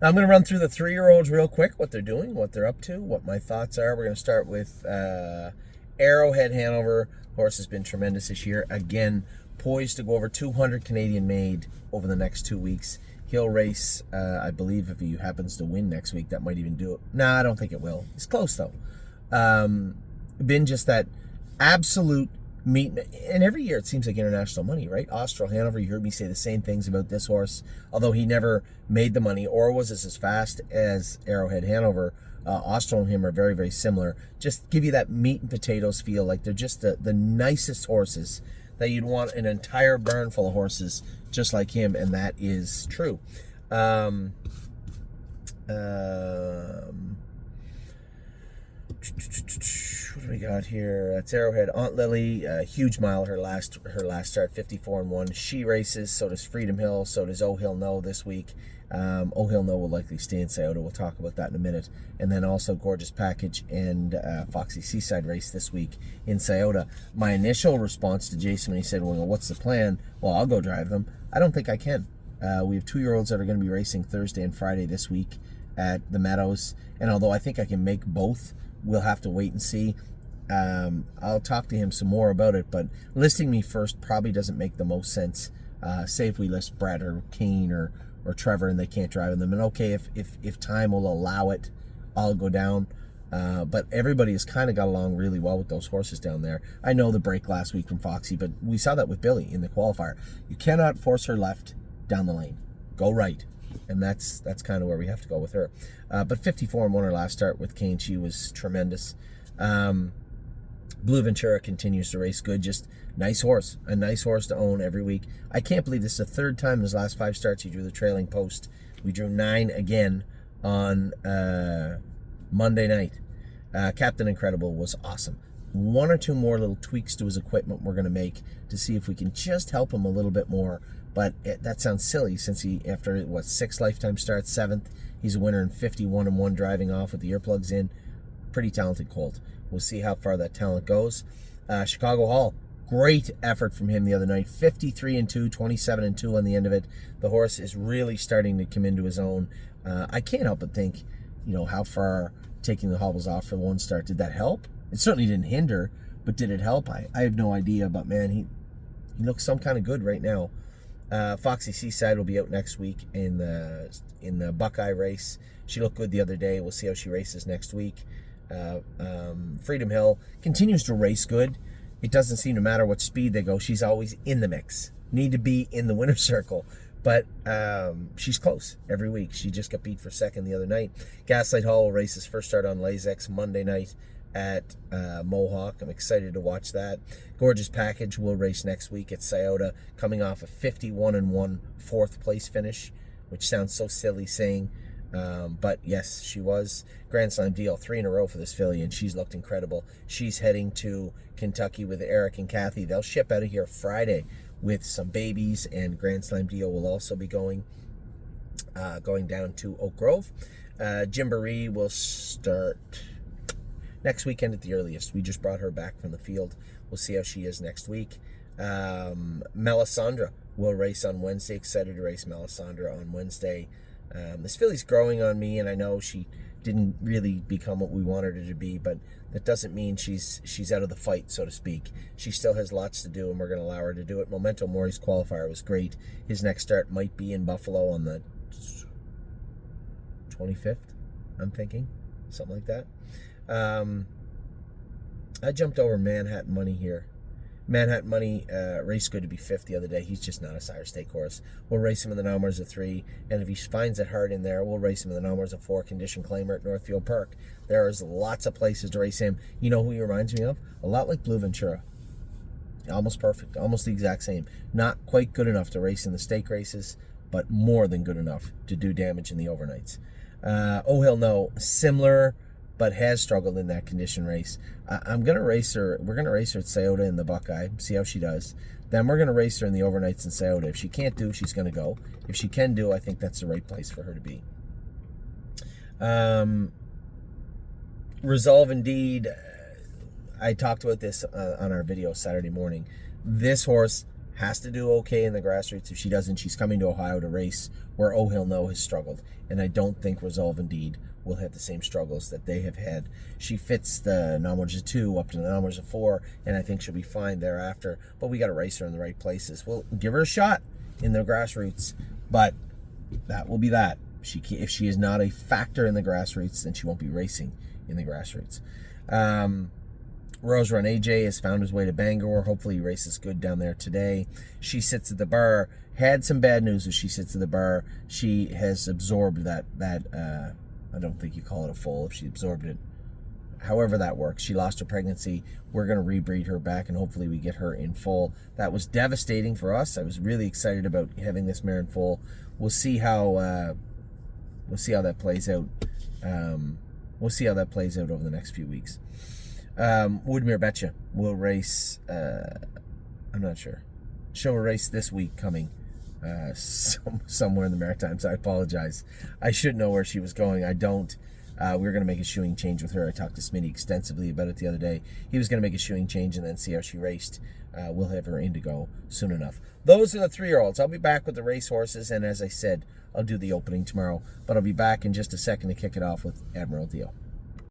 I'm going to run through the 3-year-olds real quick, what they're doing, what they're up to, what my thoughts are. We're going to start with Arrowhead Hanover. Horse has been tremendous this year. Again, poised to go over 200 Canadian made over the next 2 weeks. He'll race, I believe, if he happens to win next week, that might even do it. Nah, I don't think it will. It's close, though. Been just that absolute meet, and every year it seems like international money, right? Austral Hanover, you heard me say the same things about this horse, although he never made the money or was as fast as Arrowhead Hanover. Austral and him are very, very similar. Just give you that meat and potatoes feel, like they're just the nicest horses that you'd want an entire barn full of horses just like him, and that is true. What do we got here? It's Arrowhead. Aunt Lily, huge mile her last start, 54-1. She races. So does Freedom Hill. So does Oh Hill No this week. Oh Hill No will likely stay in Scioto. We'll talk about that in a minute. And then also Gorgeous Package and Foxy Seaside race this week in Scioto. My initial response to Jason when he said, "Well, what's the plan?" Well, I'll go drive them. I don't think I can. We have 2-year-olds that are going to be racing Thursday and Friday this week at the Meadows. And although I think I can make both, we'll have to wait and see. I'll talk to him some more about it, but listing me first probably doesn't make the most sense. Say if we list Brett or Kane or Trevor and they can't drive them, and okay, if time will allow it, I'll go down. But everybody has kind of got along really well with those horses down there. I know the break last week from Foxy, but we saw that with Billy in the qualifier. You cannot force her left down the lane. Go right. And that's kind of where we have to go with her. But 54-1 her last start with Kane, she was tremendous. Blue Ventura continues to race good. Just nice horse. A nice horse to own every week. I can't believe this is the third time in his last 5 starts he drew the trailing post. We drew 9 again on Monday night. Captain Incredible was awesome. 1 or 2 more little tweaks to his equipment we're going to make to see if we can just help him a little bit more. But that sounds silly since he, after, 6 lifetime starts, 7th, he's a winner in 51-1 driving off with the earplugs in. Pretty talented colt. We'll see how far that talent goes. Chicago Hall, great effort from him the other night. 53-2, 27-2 on the end of it. The horse is really starting to come into his own. I can't help but think, how far taking the hobbles off for 1 start, did that help? It certainly didn't hinder, but did it help? I have no idea, but man, he looks some kind of good right now. Foxy Seaside will be out next week in the Buckeye race. She looked good the other day. We'll see how she races next week. Freedom Hill continues to race good. It doesn't seem to matter what speed they go. She's always in the mix. Need to be in the winner's circle. But she's close every week. She just got beat for second the other night. Gaslight Hall will race his first start on Lasix Monday night at Mohawk. I'm excited to watch that. Gorgeous Package will race next week at Scioto, coming off a 51-1 4th place finish, which sounds so silly saying, but yes, she was. Grand Slam deal, 3 in a row for this filly, and she's looked incredible. She's heading to Kentucky with Eric and Kathy. They'll ship out of here Friday with some babies, and Grand Slam deal will also be going down to Oak Grove. Gymboree will start next weekend at the earliest. We just brought her back from the field. We'll see how she is next week. Melisandre will race on Wednesday. Excited to race Melisandre on Wednesday. This filly's growing on me, and I know she didn't really become what we wanted her to be, but that doesn't mean she's out of the fight, so to speak. She still has lots to do, and we're going to allow her to do it. Memento Mori's qualifier was great. His next start might be in Buffalo on the 25th, I'm thinking. Something like that. I jumped over Manhattan Money here. Manhattan Money raced good to be 5th the other day. He's just not a sire stake horse. We'll race him in the Nommers of 3, and if he finds it hard in there, we'll race him in the Nommers of 4 condition claimer at Northfield Park. There's lots of places to race him. You know who he reminds me of? A lot like Blue Ventura. Almost perfect. Almost the exact same. Not quite good enough to race in the stake races, but more than good enough to do damage in the overnights. Oh Hill No, similar, but has struggled in that condition race. I'm going to race her. We're going to race her at Scioto in the Buckeye, see how she does. Then we're going to race her in the overnights in Scioto. If she can't do, she's going to go. If she can do, I think that's the right place for her to be. Resolve Indeed, I talked about this on our video Saturday morning. This horse has to do okay in the grassroots. If she doesn't, she's coming to Ohio to race where Oh Hill No has struggled. And I don't think Resolve Indeed will have the same struggles that they have had. She fits the numbers of 2 up to the numbers of 4, and I think she'll be fine thereafter. But we got to race her in the right places. We'll give her a shot in the grassroots, but that will be that. If she is not a factor in the grassroots, then she won't be racing in the grassroots. Rose Run AJ has found his way to Bangor. Hopefully he races good down there today. She Sits at the Bar. Had some bad news as She Sits at the Bar. She has absorbed that I don't think you call it a foal if she absorbed it. However that works. She lost her pregnancy. We're going to rebreed her back, and hopefully we get her in full. That was devastating for us. I was really excited about having this mare in full. We'll see how that plays out. We'll see how that plays out over the next few weeks. Woodmere Betcha will race. I'm not sure. She'll race this week coming. Somewhere in the Maritimes. I apologize. I should know where she was going. I don't. We were going to make a shoeing change with her. I talked to Smitty extensively about it the other day. He was going to make a shoeing change and then see how she raced. We'll have her in to go soon enough. Those are the 3-year-olds. I'll be back with the race horses, and as I said, I'll do the opening tomorrow. But I'll be back in just a second to kick it off with Admiral Dio.